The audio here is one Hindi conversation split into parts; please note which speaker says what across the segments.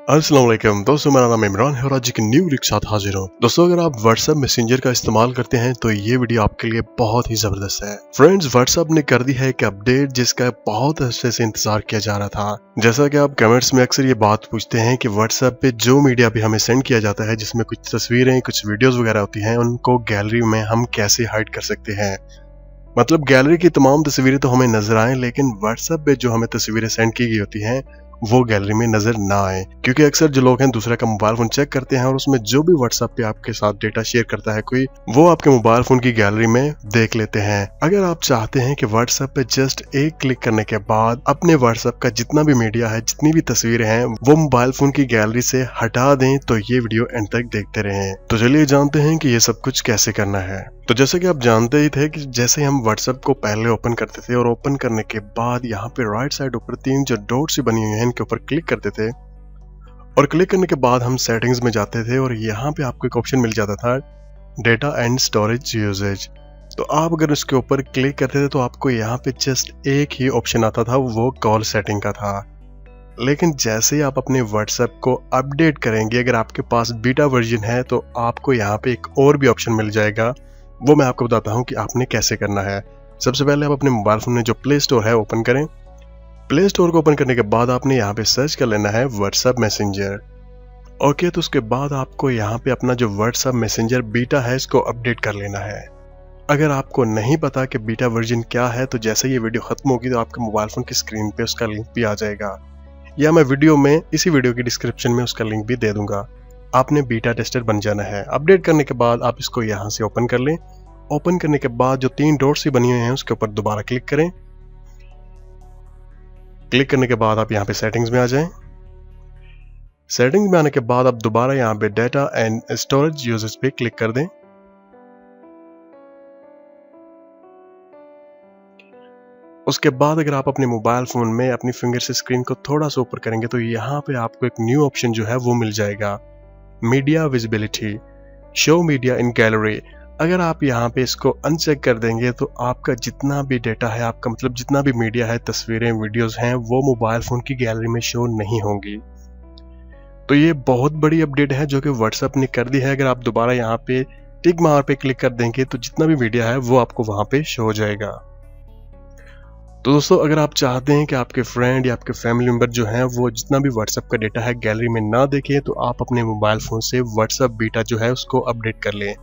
Speaker 1: अस्सलाम वालेकुम दोस्तों, मेरा नाम इमरान है और आज एक न्यू वीडियो के साथ हाजिर हूँ। दोस्तों, अगर आप व्हाट्सएप मैसेंजर का इस्तेमाल करते हैं तो ये वीडियो आपके लिए बहुत ही जबरदस्त है। फ्रेंड्स, व्हाट्सएप ने कर दी है एक अपडेट जिसका बहुत अरसे से इंतजार किया जा रहा था। जैसा कि आप कमेंट्स में अक्सर ये बात पूछते हैं कि व्हाट्सएप पे जो मीडिया भी हमें सेंड किया जाता है, जिसमें कुछ तस्वीरें कुछ वीडियोज वगैरह होती है, उनको गैलरी में हम कैसे हाइड कर सकते हैं। मतलब गैलरी की तमाम तस्वीरें तो हमें नजर आए, लेकिन व्हाट्सएप पे जो हमें तस्वीरें सेंड की गई होती हैं वो गैलरी में नजर ना आए, क्योंकि अक्सर जो लोग हैं दूसरे का मोबाइल फोन चेक करते हैं और उसमें जो भी व्हाट्सएप पे आपके साथ डेटा शेयर करता है कोई, वो आपके मोबाइल फोन की गैलरी में देख लेते हैं। अगर आप चाहते हैं कि व्हाट्सएप पे जस्ट एक क्लिक करने के बाद अपने व्हाट्सएप का जितना भी मीडिया है, जितनी भी तस्वीरें हैं, वो मोबाइल फोन की गैलरी से हटा दें, तो ये वीडियो एंड तक देखते रहें। तो चलिए जानते हैं कि ये सब कुछ कैसे करना है। तो जैसे कि आप जानते ही थे कि जैसे हम व्हाट्सएप को पहले ओपन करते थे और ओपन करने के बाद यहाँ पे राइट साइड ऊपर 3 जो डॉट्स बनी हुई हैं, इनके ऊपर क्लिक करते थे और क्लिक करने के बाद हम सेटिंग्स में जाते थे और यहाँ पे आपको एक ऑप्शन मिल जाता था डेटा एंड स्टोरेज यूजेज। तो आप अगर उसके ऊपर क्लिक करते थे तो आपको यहाँ पे जस्ट एक ही ऑप्शन आता था, वो कॉल सेटिंग का था। लेकिन जैसे ही आप अपने व्हाट्सएप को अपडेट करेंगे, अगर आपके पास बीटा वर्जन है तो आपको यहाँ पे एक और भी ऑप्शन मिल जाएगा। वो मैं आपको बताता हूँ कि आपने कैसे करना है। सबसे पहले आप अपने मोबाइल फोन में जो प्ले स्टोर है ओपन करें। प्ले स्टोर को ओपन करने के बाद आपने यहाँ पे सर्च कर लेना है व्हाट्सएप मैसेंजर। ओके, तो उसके बाद आपको यहाँ पे अपना जो व्हाट्सएप मैसेंजर बीटा है इसको अपडेट कर लेना है। अगर आपको नहीं पता कि बीटा वर्जन क्या है, तो जैसे ये वीडियो खत्म होगी तो आपके मोबाइल फोन की स्क्रीन पे उसका लिंक भी आ जाएगा, या मैं इसी वीडियो की डिस्क्रिप्शन में उसका लिंक भी दे दूंगा। आपने बीटा टेस्टर बन जाना है। अपडेट करने के बाद आप इसको यहाँ से ओपन कर लें। ओपन करने के बाद जो 3 डॉट्स बनी हुई हैं उसके ऊपर दोबारा क्लिक करें। क्लिक करने के बाद आप यहाँ पे सेटिंग्स में आ जाएं। सेटिंग्स में आने के बाद आप दोबारा यहाँ पे डेटा एंड स्टोरेज यूजेस पे क्लिक कर दें। उसके बाद अगर आप अपने मोबाइल फोन में अपनी फिंगर से स्क्रीन को थोड़ा सा ऊपर करेंगे तो यहाँ पे आपको एक न्यू ऑप्शन जो है वो मिल जाएगा, मीडिया विजिबिलिटी, शो मीडिया इन गैलरी। अगर आप यहाँ पे इसको अनचेक कर देंगे तो आपका जितना भी डेटा है, आपका मतलब जितना भी मीडिया है, तस्वीरें वीडियोस हैं, वो मोबाइल फोन की गैलरी में शो नहीं होंगी। तो ये बहुत बड़ी अपडेट है जो कि व्हाट्सएप ने कर दी है। अगर आप दोबारा यहाँ पे टिक मार पे क्लिक कर देंगे तो जितना भी मीडिया है वो आपको वहां पे शो हो जाएगा। तो दोस्तों, अगर आप चाहते हैं कि आपके फ्रेंड या आपके फैमिली मेंबर जो हैं वो जितना भी व्हाट्सएप का डेटा है गैलरी में ना देखें, तो आप अपने मोबाइल फोन से व्हाट्सएप बीटा जो है उसको अपडेट कर लें।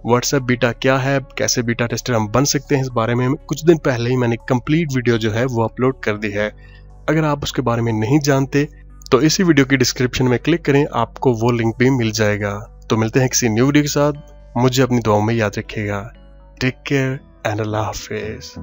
Speaker 1: व्हाट्सएप बीटा क्या है, कैसे बीटा टेस्टर हम बन सकते हैं, इस बारे में कुछ दिन पहले ही मैंने कंप्लीट वीडियो जो है वो अपलोड कर दी है। अगर आप उसके बारे में नहीं जानते तो इसी वीडियो की डिस्क्रिप्शन में क्लिक करें, आपको वो लिंक भी मिल जाएगा। तो मिलते हैं किसी न्यू वीडियो के साथ। मुझे अपनी दुआओं में याद रखिएगा। Take care and Allah Hafiz.